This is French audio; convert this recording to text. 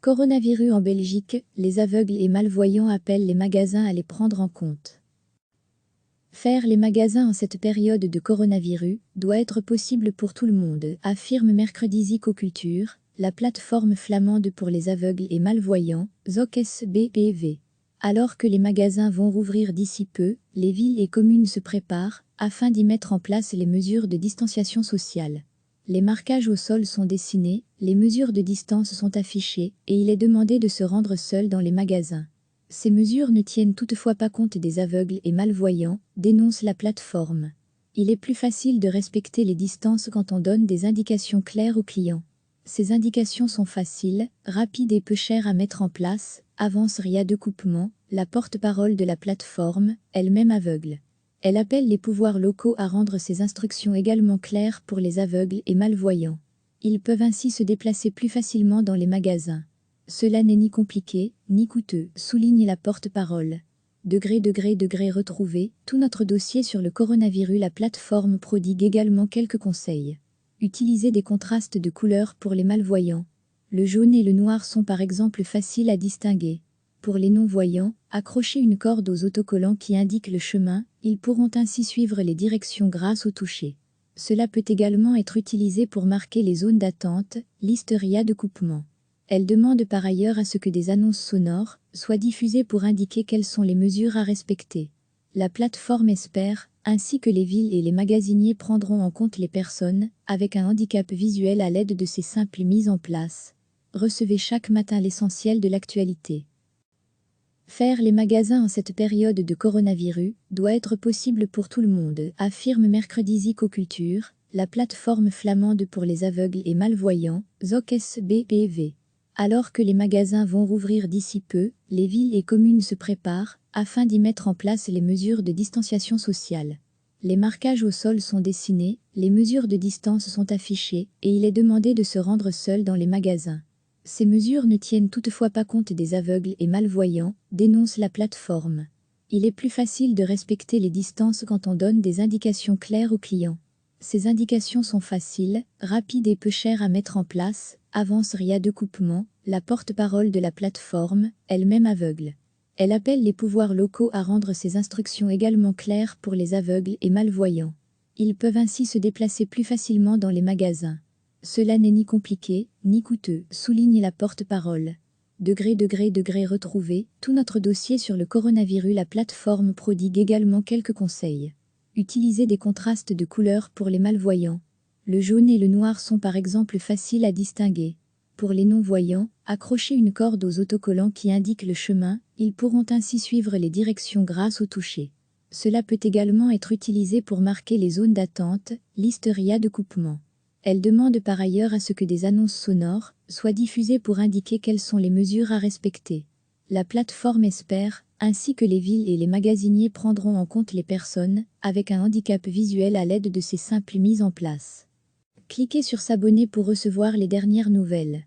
Coronavirus en Belgique, les aveugles et malvoyants appellent les magasins à les prendre en compte. Faire les magasins en cette période de coronavirus doit être possible pour tout le monde, affirme mercredi Zico Culture, la plateforme flamande pour les aveugles et malvoyants, ZOCS BPV. Alors que les magasins vont rouvrir d'ici peu, les villes et communes se préparent afin d'y mettre en place les mesures de distanciation sociale. Les marquages au sol sont dessinés, les mesures de distance sont affichées et il est demandé de se rendre seul dans les magasins. Ces mesures ne tiennent toutefois pas compte des aveugles et malvoyants, dénonce la plateforme. Il est plus facile de respecter les distances quand on donne des indications claires aux clients. Ces indications sont faciles, rapides et peu chères à mettre en place, avance Ria Decoupement, la porte-parole de la plateforme, elle-même aveugle. Elle appelle les pouvoirs locaux à rendre ces instructions également claires pour les aveugles et malvoyants. Ils peuvent ainsi se déplacer plus facilement dans les magasins. Cela n'est ni compliqué, ni coûteux, souligne la porte-parole. Degré retrouvé, tout notre dossier sur le coronavirus. La plateforme prodigue également quelques conseils. Utiliser des contrastes de couleurs pour les malvoyants. Le jaune et le noir sont par exemple faciles à distinguer. Pour les non-voyants, accrocher une corde aux autocollants qui indiquent le chemin, ils pourront ainsi suivre les directions grâce au toucher. Cela peut également être utilisé pour marquer les zones d'attente, liste Ria Decoupement. Elle demande par ailleurs à ce que des annonces sonores soient diffusées pour indiquer quelles sont les mesures à respecter. La plateforme espère, ainsi que les villes et les magasiniers prendront en compte les personnes avec un handicap visuel à l'aide de ces simples mises en place. Recevez chaque matin l'essentiel de l'actualité. Faire les magasins en cette période de coronavirus doit être possible pour tout le monde, affirme mercredi Zico Culture, la plateforme flamande pour les aveugles et malvoyants, ZOCS BPV. Alors que les magasins vont rouvrir d'ici peu, les villes et communes se préparent afin d'y mettre en place les mesures de distanciation sociale. Les marquages au sol sont dessinés, les mesures de distance sont affichées et il est demandé de se rendre seul dans les magasins. Ces mesures ne tiennent toutefois pas compte des aveugles et malvoyants, dénonce la plateforme. Il est plus facile de respecter les distances quand on donne des indications claires aux clients. Ces indications sont faciles, rapides et peu chères à mettre en place, avance Ria Decoupement, la porte-parole de la plateforme, elle-même aveugle. Elle appelle les pouvoirs locaux à rendre ces instructions également claires pour les aveugles et malvoyants. Ils peuvent ainsi se déplacer plus facilement dans les magasins. Cela n'est ni compliqué, ni coûteux, souligne la porte-parole. Degré retrouvé, tout notre dossier sur le coronavirus. La plateforme prodigue également quelques conseils. Utiliser des contrastes de couleurs pour les malvoyants. Le jaune et le noir sont par exemple faciles à distinguer. Pour les non-voyants, accrocher une corde aux autocollants qui indiquent le chemin, ils pourront ainsi suivre les directions grâce au toucher. Cela peut également être utilisé pour marquer les zones d'attente, liste Ria Decoupement. Elle demande par ailleurs à ce que des annonces sonores soient diffusées pour indiquer quelles sont les mesures à respecter. La plateforme espère, ainsi que les villes et les magasiniers prendront en compte les personnes avec un handicap visuel à l'aide de ces simples mises en place. Cliquez sur s'abonner pour recevoir les dernières nouvelles.